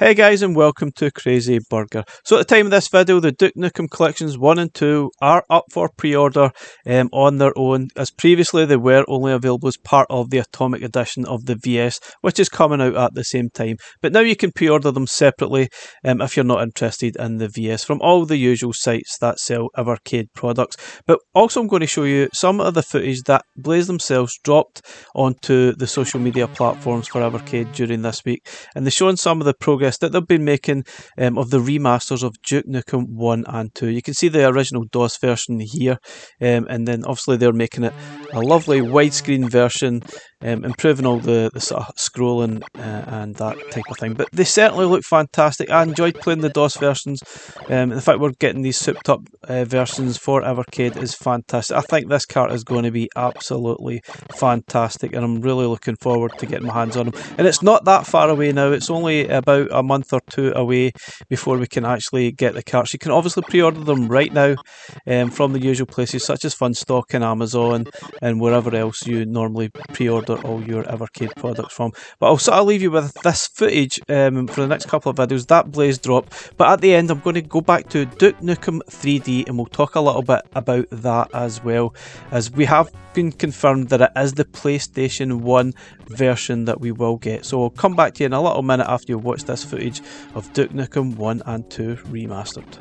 Hey guys, and welcome to Crazy Burger. So at the time of this video, the Duke Nukem Collections 1 and 2 are up for pre-order on their own, as previously they were only available as part of the Atomic Edition of the VS, which is coming out at the same time. But now you can pre-order them separately if you're not interested in the VS from all the usual sites that sell Evercade products. But also I'm going to show you some of the footage that Blaze themselves dropped onto the social media platforms for Evercade during this week, and they're showing some of the progress that they've been making of the remasters of Duke Nukem 1 and 2. You can see the original DOS version here, and then obviously they're making it a lovely widescreen version, improving all the sort of scrolling and that type of thing. But they certainly look fantastic. I enjoyed playing the DOS versions, and the fact we're getting these souped up versions for Evercade is fantastic. I think this cart is going to be absolutely fantastic, and I'm really looking forward to getting my hands on them. And it's not that far away now. It's only about a month or two away before we can actually get the carts. You can obviously pre-order them right now from the usual places such as Funstock and Amazon and wherever else you normally pre-order all your Evercade products from. But I'll sort of leave you with this footage for the next couple of videos that Blaze dropped. But at the end I'm going to go back to Duke Nukem 3D and we'll talk a little bit about that as well, as we have been confirmed that it is the PlayStation 1 version that we will get. So I'll come back to you in a little minute after you've watched this footage of Duke Nukem 1 and 2 Remastered.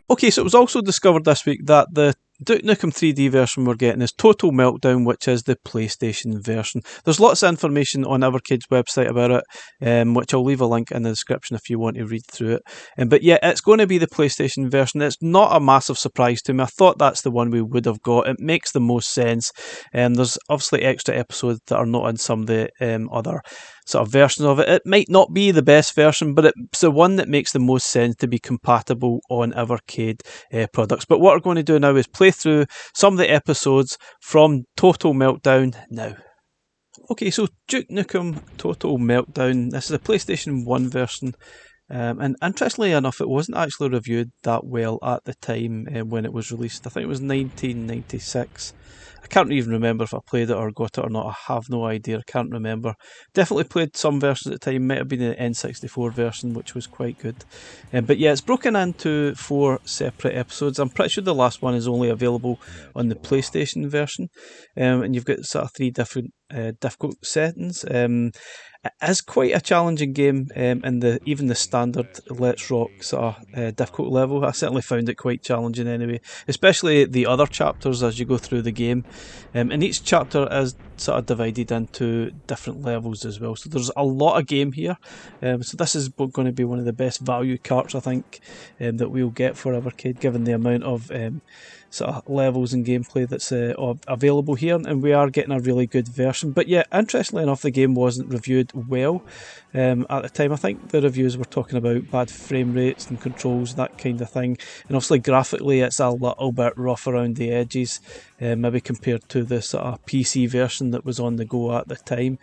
Okay, so it was also discovered this week that the Duke Nukem 3D version we're getting is Total Meltdown, which is the PlayStation version. There's lots of information on Evercade's website about it, which I'll leave a link in the description if you want to read through it. But yeah, it's going to be the PlayStation version. It's not a massive surprise to me. I thought that's the one we would have got. It makes the most sense. There's obviously extra episodes that are not in some of the other sort of versions of it. It might not be the best version, but it's the one that makes the most sense to be compatible on Evercade products. But what we're going to do now is play through some of the episodes from Total Meltdown now. Okay, so Duke Nukem Total Meltdown. This is a PlayStation 1 version. And interestingly enough, it wasn't actually reviewed that well at the time when it was released. I think it was 1996. I can't even remember if I played it or got it or not. I have no idea. I can't remember. Definitely played some versions at the time. Might have been the N64 version, which was quite good. But yeah, it's broken into 4 separate episodes. I'm pretty sure the last one is only available on the PlayStation version. And you've got sort of 3 different difficult settings. It is quite a challenging game in even the standard Let's Rock sort of difficult level. I certainly found it quite challenging anyway, especially the other chapters as you go through the game. And each chapter is sort of divided into different levels as well. So there's a lot of game here. So this is going to be one of the best value carts I think that we'll get for Evercade, given the amount of sort of levels and gameplay that's available here, and we are getting a really good version. But yeah, interestingly enough, the game wasn't reviewed well at the time. I think the reviews were talking about bad frame rates and controls, that kind of thing, and obviously graphically it's a little bit rough around the edges, maybe compared to the sort of PC version that was on the go at the time.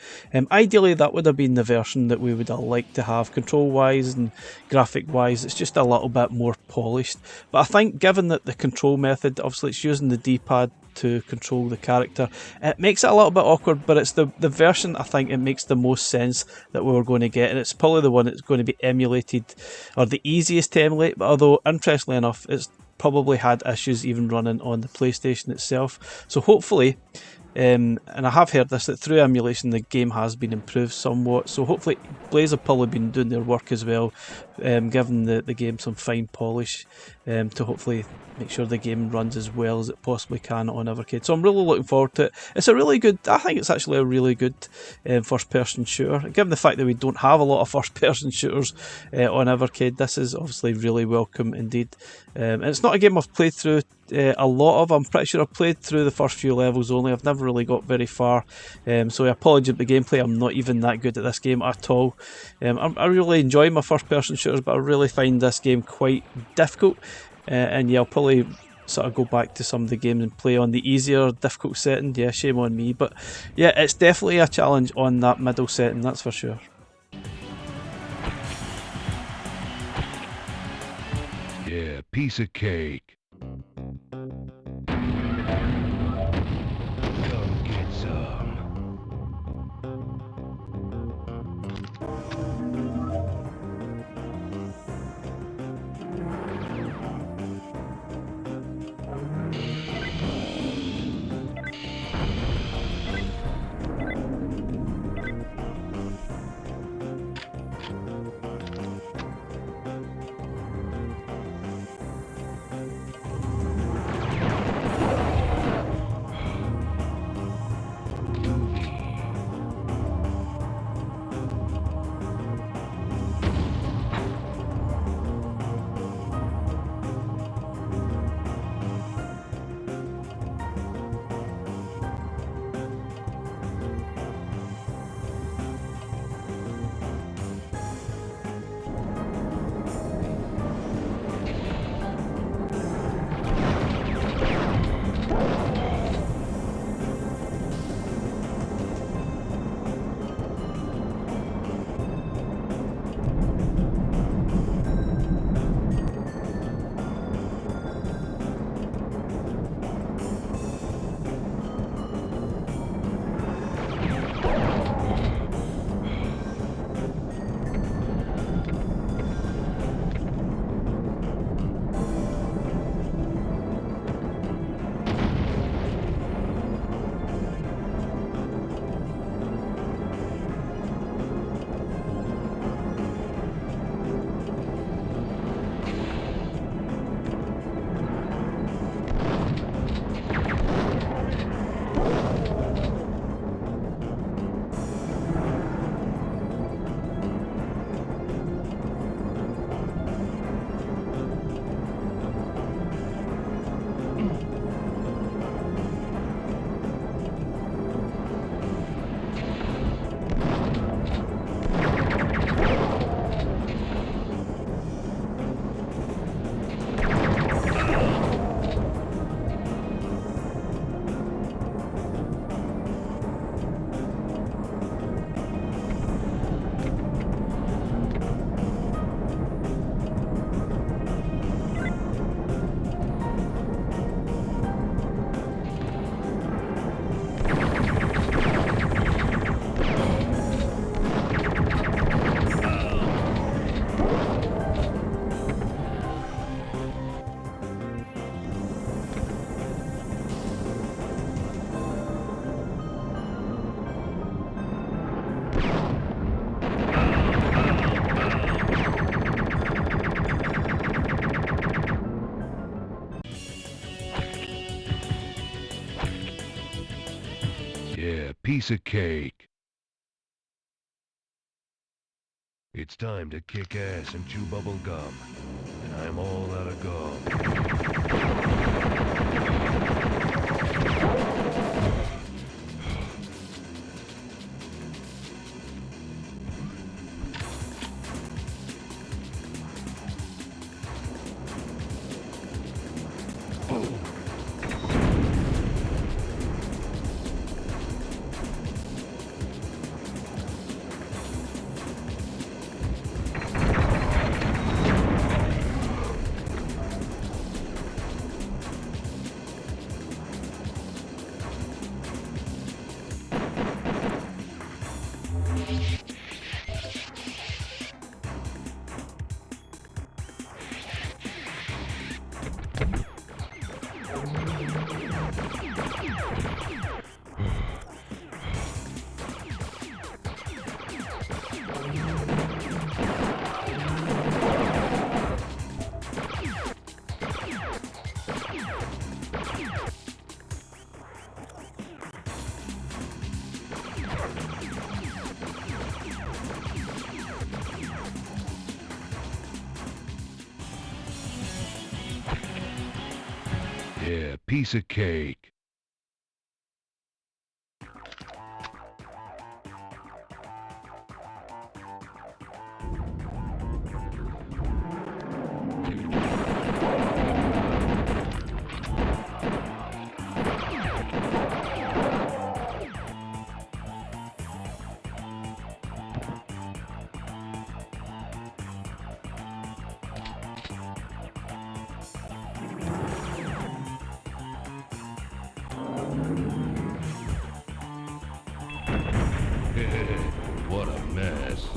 Ideally that would have been the version that we would have liked to have, control wise and graphic wise. It's just a little bit more polished, but I think given that the control method, obviously it's using the D-pad to control the character. It makes it a little bit awkward, but it's the version I think it makes the most sense that we were going to get, and it's probably the one that's going to be emulated, or the easiest to emulate. But although, interestingly enough, it's probably had issues even running on the PlayStation itself. So hopefully, and I have heard this, that through emulation the game has been improved somewhat, so hopefully Blaze have probably been doing their work as well, giving the game some fine polish, to hopefully make sure the game runs as well as it possibly can on Evercade. So I'm really looking forward to it. It's a really good, I think it's actually a really good first person shooter. Given the fact that we don't have a lot of first person shooters on Evercade, this is obviously really welcome indeed. And it's not a game I've played through a lot of. I'm pretty sure I've played through the first few levels only. I've never really got very far, so I apologise for the gameplay. I'm not even that good at this game at all. I really enjoy my first person shooters, but I really find this game quite difficult, and yeah, I'll probably sort of go back to some of the games and play on the easier difficult setting. Yeah, shame on me, but yeah, it's definitely a challenge on that middle setting, that's for sure. Yeah, piece of cake. Come get some. Yeah, piece of cake. It's time to kick ass and chew bubble gum. And I'm all out of gum. Yeah, piece of cake. What a mess.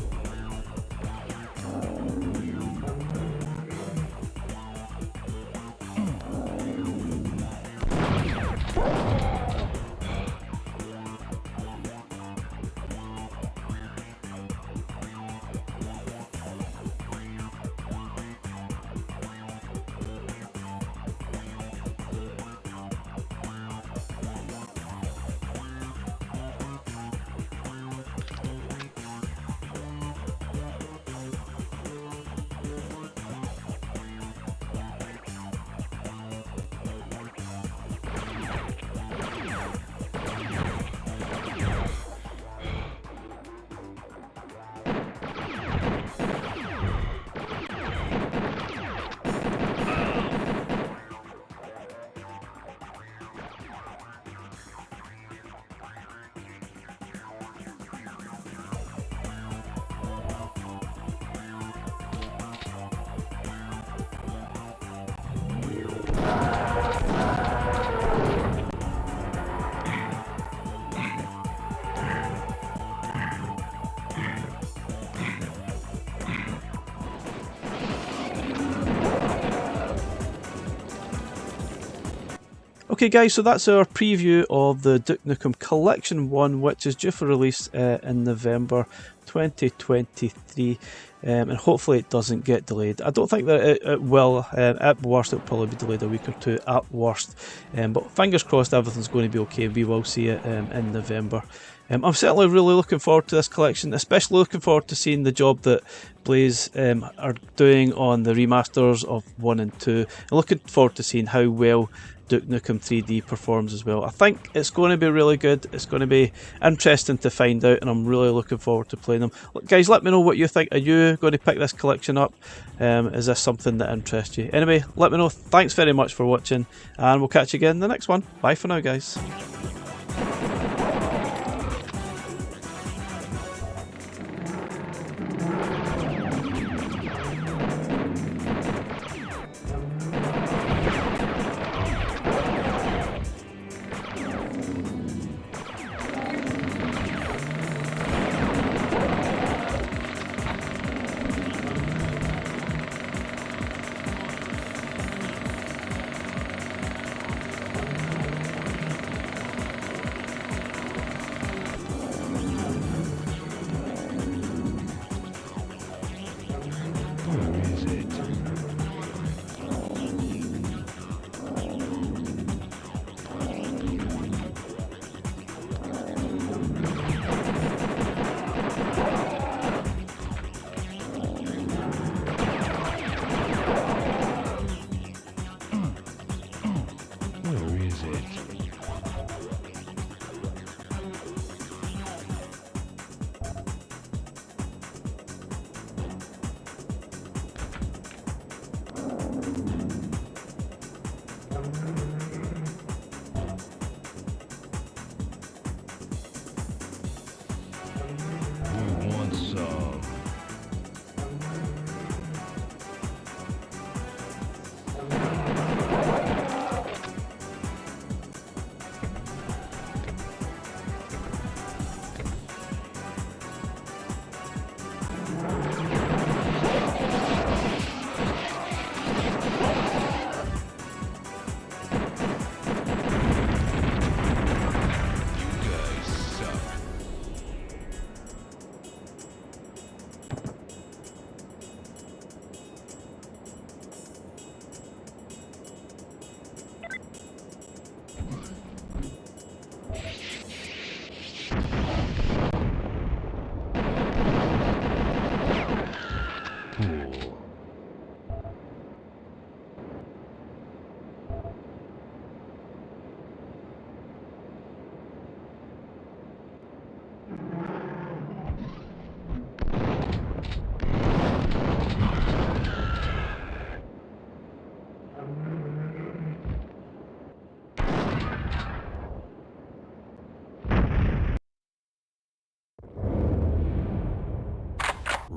Okay guys, so that's our preview of the Duke Nukem Collection 1, which is due for release in November 2023, and hopefully it doesn't get delayed. I don't think that it will. At worst it'll probably be delayed a week or two at worst, but fingers crossed everything's going to be okay. We will see it in November. I'm certainly really looking forward to this collection, especially looking forward to seeing the job that Blaze are doing on the remasters of 1 and 2, and looking forward to seeing how well Duke Nukem 3D performs as well. I think it's going to be really good. It's going to be interesting to find out, and I'm really looking forward to playing them. Look, guys, let me know what you think. Are you going to pick this collection up? Is this something that interests you? Anyway, let me know. Thanks very much for watching, and we'll catch you again in the next one. Bye for now, guys.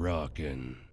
rockin'.